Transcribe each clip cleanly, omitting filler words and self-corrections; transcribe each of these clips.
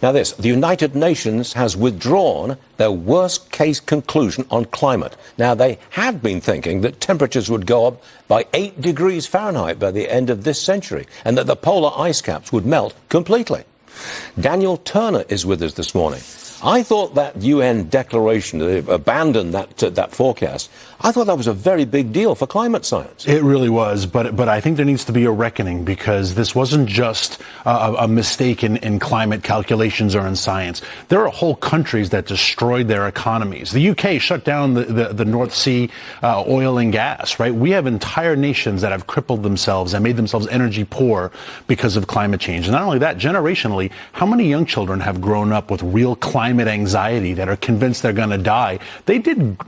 Now this, the United Nations has withdrawn their worst-case conclusion on climate. Now, they had been thinking that temperatures would go up by 8 degrees Fahrenheit by the end of this century, and that the polar ice caps would melt completely. Daniel Turner is with us this morning. I thought that UN declaration abandoned that forecast. I thought that was a very big deal for climate science. It really was, but I think there needs to be a reckoning, because this wasn't just a mistake in climate calculations or in science. There are whole countries that destroyed their economies. The UK shut down the North Sea oil and gas, right? We have entire nations that have crippled themselves and made themselves energy poor because of climate change. And not only that, generationally, how many young children have grown up with real climate anxiety that are convinced they're going to die?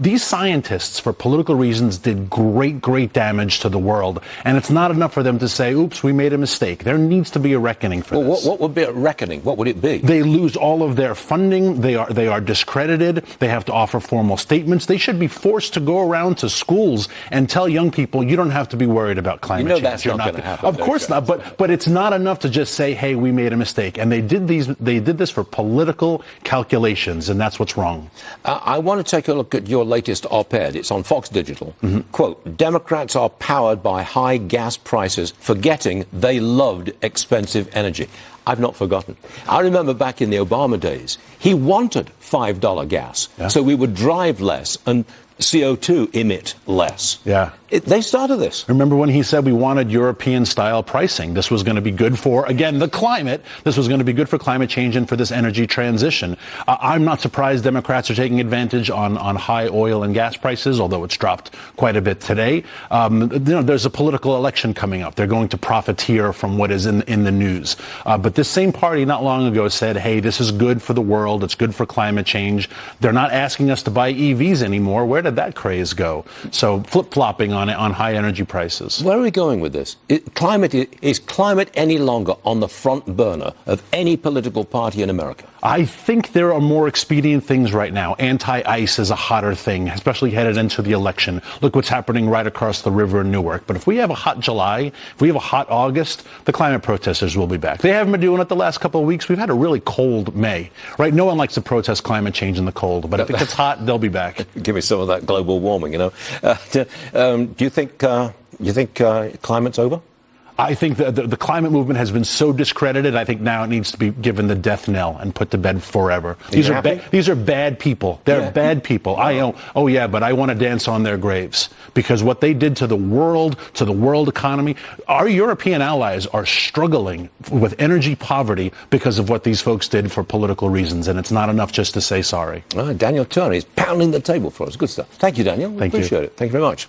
These scientists, for political reasons, did great damage to the world. And it's not enough for them to say, oops, we made a mistake. There needs to be a reckoning for this. What would be a reckoning? What would it be? They lose all of their funding. They are discredited. They have to offer formal statements. They should be forced to go around to schools and tell young people, you don't have to be worried about climate change. That's not going to happen. Of course not. But it's not enough to just say, hey, we made a mistake. And they did this for political calculations, and that's what's wrong. I want to take a look at your latest op-ed. It's on Fox Digital. Quote, Democrats are powered by high gas prices, forgetting they loved expensive energy. I've not forgotten. I remember back in the Obama days, he wanted $5 gas, so we would drive less and CO2 emit less. Yeah. They started this. Remember when he said we wanted European-style pricing? This was going to be good for, again, the climate. This was going to be good for climate change and for this energy transition. I'm not surprised Democrats are taking advantage on high oil and gas prices, although it's dropped quite a bit today. There's a political election coming up. They're going to profiteer from what is in the news. But this same party not long ago said, hey, this is good for the world. It's good for climate change. They're not asking us to buy EVs anymore. Where did that craze go? So flip-flopping on high energy prices. Where are we going with this? Is climate any longer on the front burner of any political party in America? I think there are more expedient things right now. Anti-ice is a hotter thing, especially headed into the election. Look what's happening right across the river in Newark. But if we have a hot July, if we have a hot August, the climate protesters will be back. They haven't been doing it the last couple of weeks. We've had a really cold May, right? No one likes to protest climate change in the cold, but if it gets hot, they'll be back. Give me some of that global warming, you know. Do you think climate's over? I think the climate movement has been so discredited. I think now it needs to be given the death knell and put to bed forever. These are bad people. They're bad people. But I want to dance on their graves, because what they did to the world economy. Our European allies are struggling with energy poverty because of what these folks did for political reasons, and it's not enough just to say sorry. Daniel Turner is pounding the table for us. Good stuff. Thank you, Daniel. Thank you. Appreciate it. Thank you very much.